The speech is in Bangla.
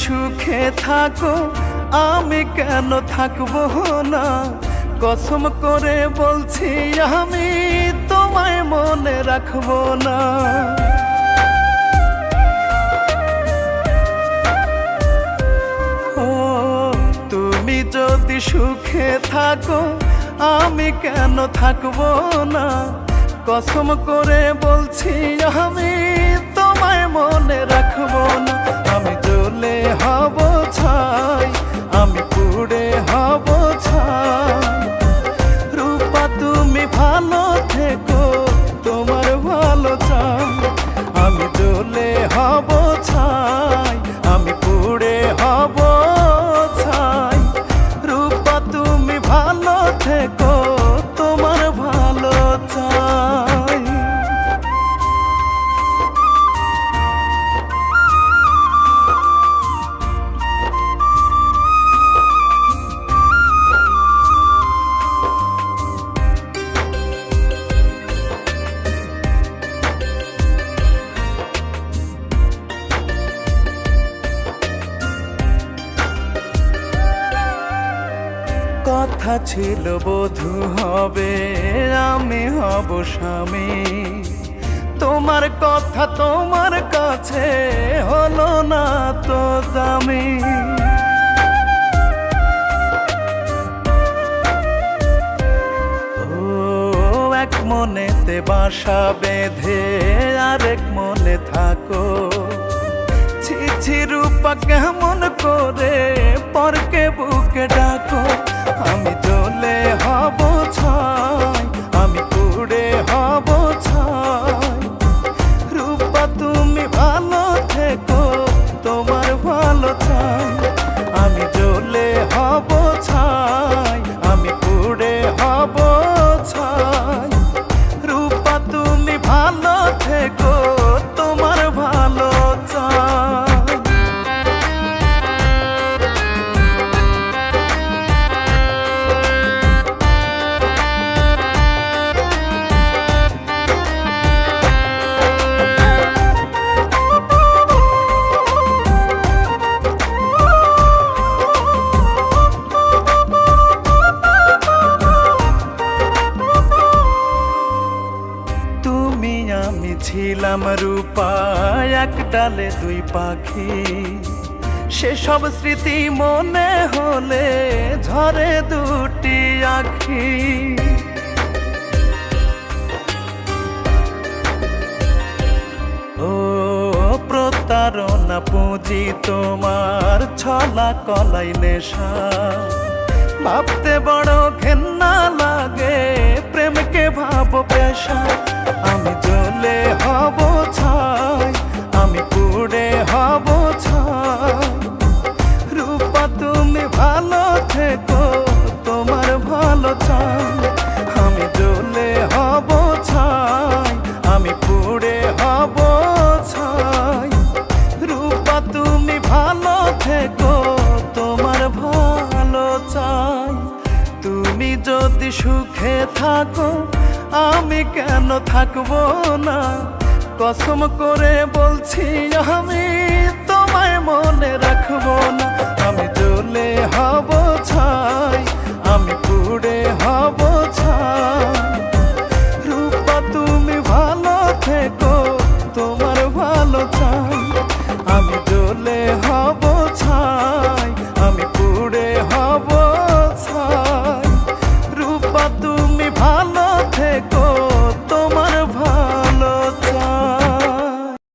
সুখে থাকো আমি কেন থাকবো না, কসম করে বলছি আমি তোমায় মনে রাখবো না। ও তুমি যদি সুখে থাকো আমি কেন থাকবো না, কসম করে বলছি আমি তোমায় মনে রাখবো না। আমি জ্বলে হব ছাই, আমি পুড়ে হব ছাই, রূপা তুমি ভালো থেকো তোমার ভালো চাই। আমি জ্বলে হব ছাই, আমি পুড়ে হব ছাই, রূপা তুমি ভালো থেকো তোমার ভালো চাই। কথা ছিল বধূ হবে আমি হব স্বামী, তোমার কথা তোমার কাছে হলো না তো দামি। ও এক মনেতে বাসা বেঁধে আরেক মনে থাকো, ছি ছি রূপা কেমন করে পরকে বুকে ডাকো। আমি জ্বলে হব ছাই, আমি পুড়ে হব ছাই, রূপা তুমি ভালো থেকো তোমার ভালো চাই। আমি জ্বলে হব ছাই, আমি পুড়ে হব ছাই, রূপা তুমি ভালো থেকো তোমার ভালো চাই। আমি ছিলাম রূপা এক ডালে দুই পাখি, সেসব স্মৃতি মনে হলে ঝরে দুটি আখি। ও প্রতারণা পুঁজি তোমার ছলা কলাই নেশা, ভাবতে বড় ঘেন্না লাগে প্রেমকে ভাবো পেশা। আমি জ্বলে হব ছাই, আমি পুড়ে হব ছাই, রূপা তুমি ভালো থেকো তোমার ভালো চাই। আমি জ্বলে হব ছাই, আমি পুড়ে হব ছাই, রূপা তুমি ভালো থেকো তোমার ভালো চাই। তুমি যদি সুখে থাকো আমি কেন থাকবো না, কসম করে বলছি আমি তোমায় মনে রাখবো না। আমি জ্বলে হব ছাই, আমি পুড়ে হব ছাই, রূপা তুমি ভালো থেকো তোমার ভালো চাই। আমি জ্বলে হব ছাই, আমি পুড়ে হব